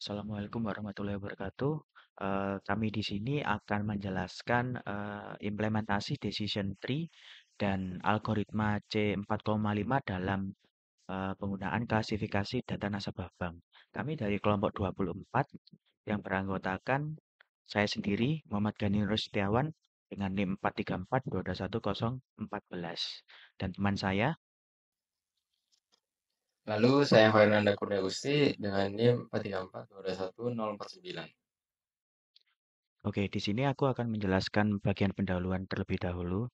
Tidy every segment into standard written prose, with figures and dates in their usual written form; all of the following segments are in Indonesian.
Assalamualaikum warahmatullahi wabarakatuh. Kami di sini akan menjelaskan implementasi decision tree dan algoritma C4,5 dalam penggunaan klasifikasi data nasabah bank. Kami dari kelompok 24 yang beranggotakan saya sendiri, Muhammad Gani Nur Setiawan, dengan NIM 434221014. Dan teman saya. Lalu saya Fernanda Kurnia Gusti dengan NIM 434221049. Oke, di sini aku akan menjelaskan bagian pendahuluan terlebih dahulu.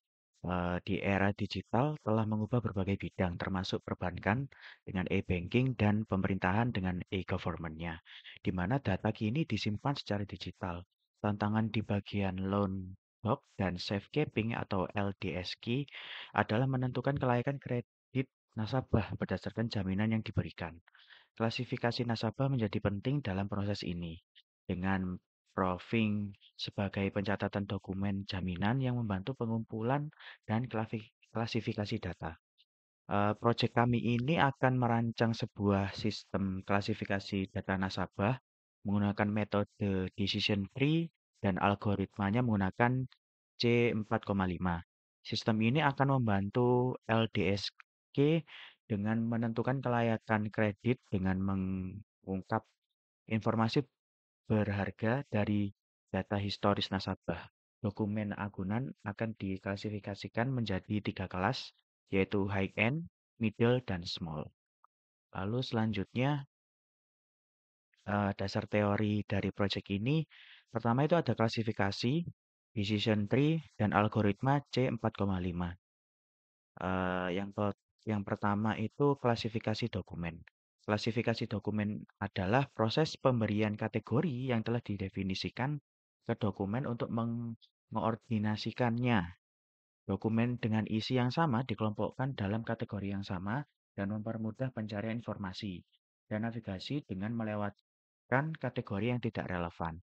Di era digital telah mengubah berbagai bidang, termasuk perbankan dengan e-banking dan pemerintahan dengan e-government-nya, di mana data kini disimpan secara digital. Tantangan di bagian loan box dan safekeeping atau LDSK adalah menentukan kelayakan kredit nasabah berdasarkan jaminan yang diberikan. Klasifikasi nasabah menjadi penting dalam proses ini, dengan proofing sebagai pencatatan dokumen jaminan yang membantu pengumpulan dan klasifikasi data. Proyek kami ini akan merancang sebuah sistem klasifikasi data nasabah menggunakan metode decision tree dan algoritmanya menggunakan C4,5. Sistem ini akan membantu LDSK dengan menentukan kelayakan kredit dengan mengungkap informasi berharga dari data historis nasabah. Dokumen agunan akan diklasifikasikan menjadi tiga kelas, yaitu high-end, middle, dan small. Lalu selanjutnya, dasar teori dari proyek ini, pertama itu ada klasifikasi, decision tree, dan algoritma C4,5. Eh, yang yang pertama itu klasifikasi dokumen. Klasifikasi dokumen adalah proses pemberian kategori yang telah didefinisikan ke dokumen untuk mengoordinasikannya. Dokumen dengan isi yang sama dikelompokkan dalam kategori yang sama dan mempermudah pencarian informasi dan navigasi dengan melewatkan kategori yang tidak relevan.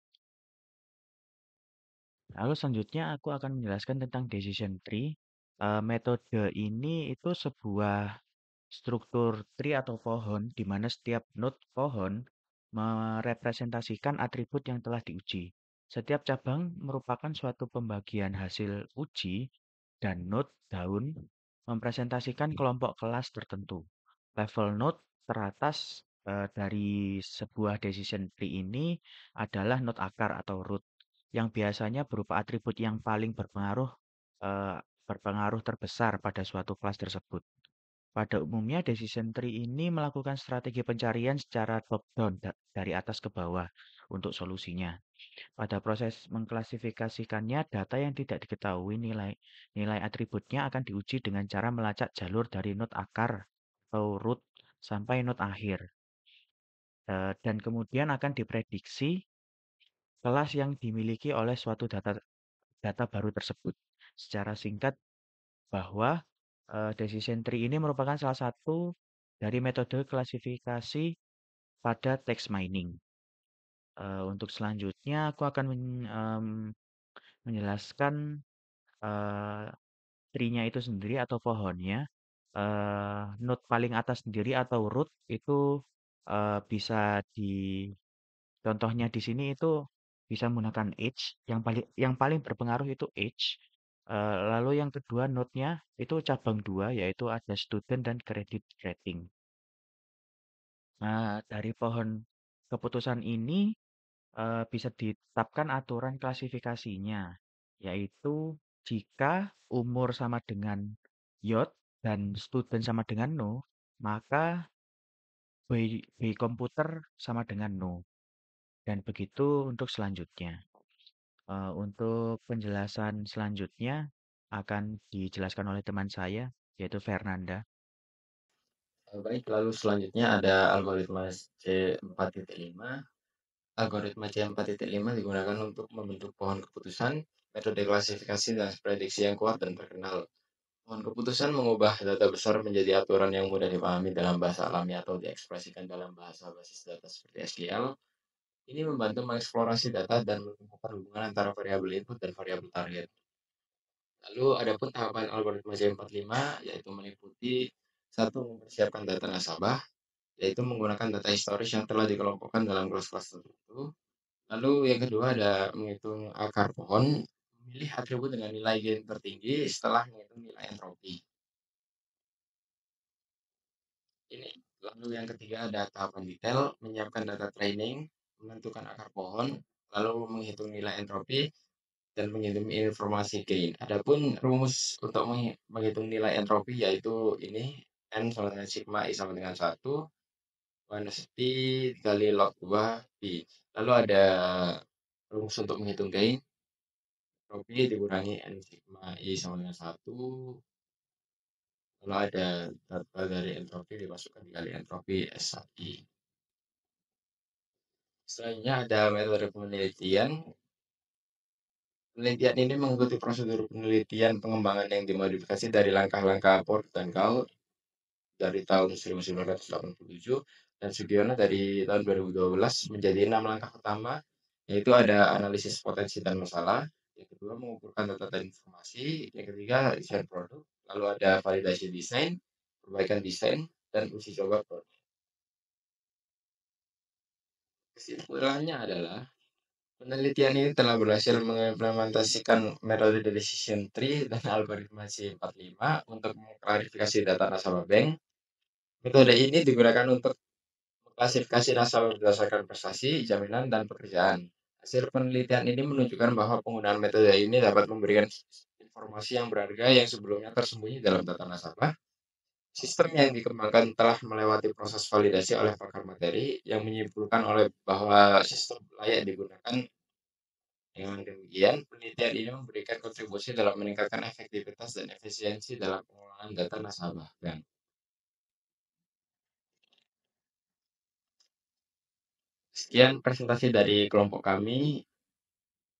Lalu selanjutnya aku akan menjelaskan tentang decision tree. Metode ini itu sebuah struktur tree atau pohon di mana setiap node pohon merepresentasikan atribut yang telah diuji. Setiap cabang merupakan suatu pembagian hasil uji dan node daun mempresentasikan kelompok kelas tertentu. Level node teratas dari sebuah decision tree ini adalah node akar atau root yang biasanya berupa atribut yang paling eh, berpengaruh terbesar pada suatu kelas tersebut. Pada umumnya, decision tree ini melakukan strategi pencarian secara top-down dari atas ke bawah untuk solusinya. Pada proses mengklasifikasikannya, data yang tidak diketahui nilai atributnya akan diuji dengan cara melacak jalur dari node akar atau root sampai node akhir. Dan kemudian akan diprediksi kelas yang dimiliki oleh suatu data baru tersebut. Secara singkat, bahwa decision tree ini merupakan salah satu dari metode klasifikasi pada text mining. Untuk selanjutnya, aku akan menjelaskan eh, tree-nya itu sendiri atau pohonnya. Node paling atas sendiri atau root itu bisa contohnya di sini itu bisa menggunakan age. Yang paling berpengaruh itu age. Lalu yang kedua node-nya itu cabang dua, yaitu ada student dan credit rating. Nah, dari pohon keputusan ini bisa ditetapkan aturan klasifikasinya, yaitu jika umur sama dengan yod dan student sama dengan no, maka by komputer sama dengan no. Dan begitu untuk selanjutnya. Untuk penjelasan selanjutnya akan dijelaskan oleh teman saya, yaitu Fernanda. Baik, lalu selanjutnya ada algoritma C4.5. Algoritma C4.5 digunakan untuk membentuk pohon keputusan, metode klasifikasi dan prediksi yang kuat dan terkenal. Pohon keputusan mengubah data besar menjadi aturan yang mudah dipahami dalam bahasa alami atau diekspresikan dalam bahasa basis data seperti SQL. Ini membantu mengeksplorasi data dan menemukan hubungan antara variabel input dan variabel target. Lalu adapun tahapan algoritma C45 yaitu meliputi satu mempersiapkan data nasabah, yaitu menggunakan data historis yang telah dikelompokkan dalam kelas-kelas tertentu. Lalu yang kedua ada menghitung akar pohon, memilih atribut dengan nilai gain tertinggi setelah menghitung nilai entropi. Ini. Lalu yang ketiga ada tahapan detail, menyiapkan data training, menentukan akar pohon, lalu menghitung nilai entropi, dan menghitung informasi gain. Adapun rumus untuk menghitung nilai entropi yaitu ini N sama dengan sigma I sama dengan 1 minus P dikali log 2 P. Lalu ada rumus untuk menghitung gain, entropi dikurangi N sigma I sama dengan 1. Lalu ada data dari entropi dimasukkan dikali entropi SI. Selanjutnya ada metode penelitian. Penelitian ini mengikuti prosedur penelitian pengembangan yang dimodifikasi dari langkah-langkah Ford dan Gall dari tahun 1987 dan Sugiono dari tahun 2012 menjadi 6 langkah utama, yaitu ada analisis potensi dan masalah, yang kedua mengumpulkan data dan informasi, yang ketiga desain produk, lalu ada validasi desain, perbaikan desain, dan uji coba produk. Kesimpulannya adalah penelitian ini telah berhasil mengimplementasikan metode decision tree dan algoritma C45 untuk mengklarifikasi data nasabah bank. Metode ini digunakan untuk klasifikasi nasabah berdasarkan prestasi, jaminan, dan pekerjaan. Hasil penelitian ini menunjukkan bahwa penggunaan metode ini dapat memberikan informasi yang berharga yang sebelumnya tersembunyi dalam data nasabah. Sistem yang dikembangkan telah melewati proses validasi oleh pakar materi yang menyimpulkan oleh bahwa sistem layak digunakan. Dengan demikian, penelitian ini memberikan kontribusi dalam meningkatkan efektivitas dan efisiensi dalam pengelolaan data nasabah. Dan sekian presentasi dari kelompok kami.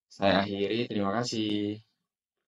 Saya akhiri. Terima kasih.